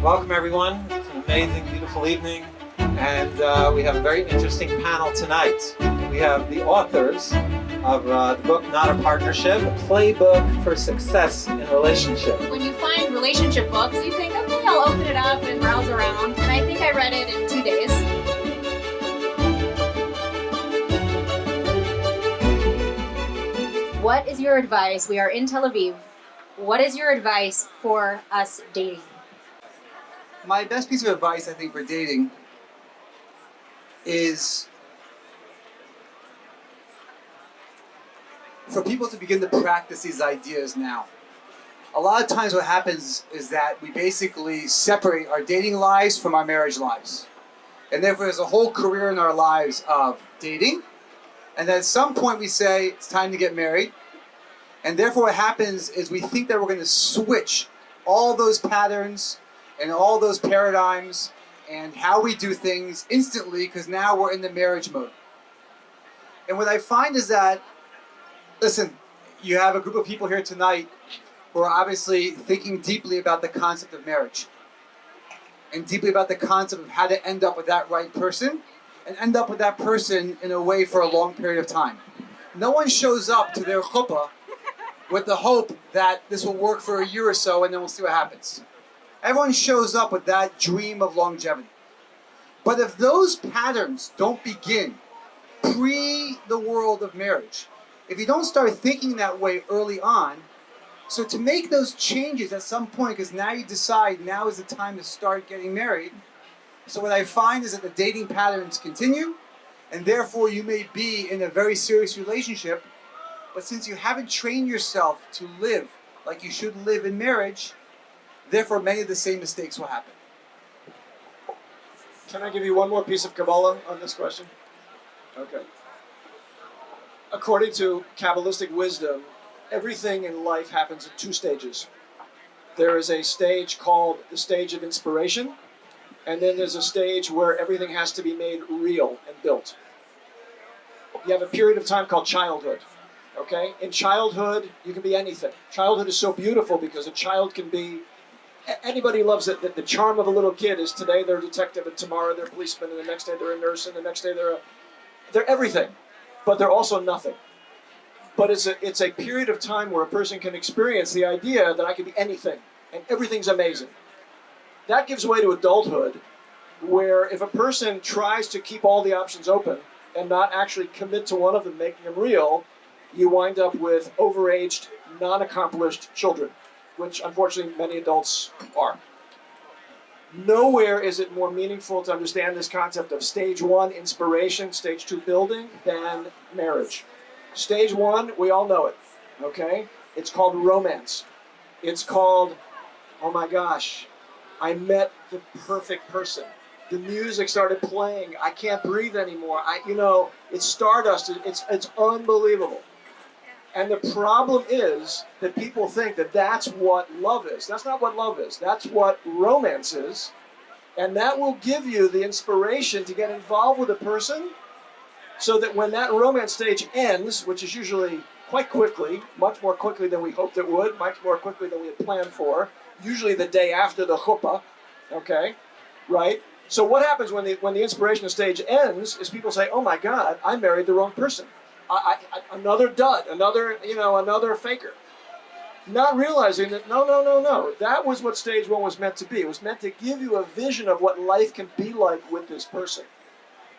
Welcome, everyone. It's an amazing, beautiful evening, and we have a very interesting panel tonight. We have the authors of the book Not a Partnership, a playbook for success in relationship. When you find relationship books, you think, okay, I'll open it up and browse around, and I think I read it in 2 days. What is your advice? We are in Tel Aviv. What is your advice for us dating? My best piece of advice, I think, for dating is for people to begin to practice these ideas now. A lot of times what happens is that we basically separate our dating lives from our marriage lives. And therefore there's a whole career in our lives of dating. And then at some point we say, it's time to get married. And therefore what happens is we think that we're going to switch all those patterns and all those paradigms and how we do things instantly because now we're in the marriage mode. And what I find is that, listen, you have a group of people here tonight who are obviously thinking deeply about the concept of marriage and deeply about the concept of how to end up with that right person and end up with that person in a way for a long period of time. No one shows up to their chuppah with the hope that this will work for a year or so and then we'll see what happens. Everyone shows up with that dream of longevity. But if those patterns don't begin pre the world of marriage, if you don't start thinking that way early on, so to make those changes at some point, because now you decide now is the time to start getting married, so what I find is that the dating patterns continue, and therefore you may be in a very serious relationship, but since you haven't trained yourself to live like you should live in marriage, therefore many of the same mistakes will happen. Can I give you one more piece of Kabbalah on this question? Okay. According to Kabbalistic wisdom, everything in life happens in 2 stages. There is a stage called the stage of inspiration, and then there's a stage where everything has to be made real and built. You have a period of time called childhood. Okay? In childhood, you can be anything. Childhood is so beautiful because a child can be anybody loves it. That the charm of a little kid is today they're a detective and tomorrow they're a policeman and the next day they're a nurse and the next day they're everything, but they're also nothing. But it's a period of time where a person can experience the idea that I can be anything and everything's amazing. That gives way to adulthood, where if a person tries to keep all the options open and not actually commit to one of them, making them real, you wind up with overaged, non-accomplished children, which unfortunately many adults are. Nowhere is it more meaningful to understand this concept of stage 1 inspiration, stage 2 building, than marriage. Stage 1, we all know it, okay? It's called romance. It's called, oh my gosh, I met the perfect person. The music started playing. I can't breathe anymore. It's stardust. It's unbelievable. And the problem is that people think that that's what love is. That's not what love is. That's what romance is. And that will give you the inspiration to get involved with a person so that when that romance stage ends, which is usually quite quickly, much more quickly than we hoped it would, much more quickly than we had planned for, usually the day after the chuppah, okay, right? So what happens when the inspiration stage ends is people say, oh my God, I married the wrong person. Another dud, another faker. Not realizing that, no. That was what stage 1 was meant to be. It was meant to give you a vision of what life can be like with this person.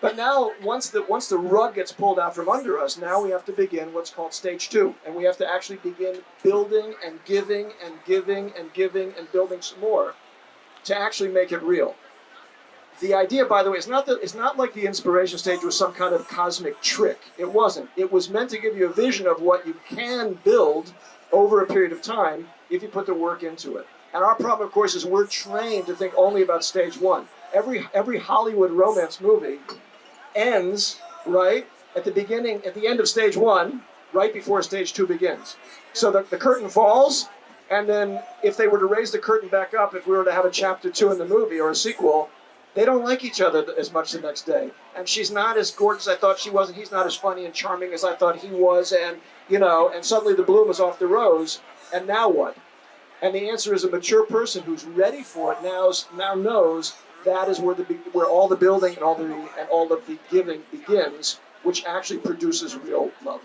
But now, once the rug gets pulled out from under us, now we have to begin what's called stage 2. And we have to actually begin building and giving and giving and giving and building some more to actually make it real. The idea, by the way, is not like the inspiration stage was some kind of cosmic trick. It wasn't. It was meant to give you a vision of what you can build over a period of time if you put the work into it. And our problem, of course, is we're trained to think only about stage 1. Every Hollywood romance movie ends, right, at the end of stage 1, right before stage 2 begins. So the curtain falls, and then if they were to raise the curtain back up, if we were to have a chapter 2 in the movie or a sequel, they don't like each other as much the next day. And she's not as gorgeous as I thought she was, and he's not as funny and charming as I thought he was, and suddenly the bloom is off the rose, and now what? And the answer is a mature person who's ready for it now knows that is where all the building and all of the giving begins, which actually produces real love.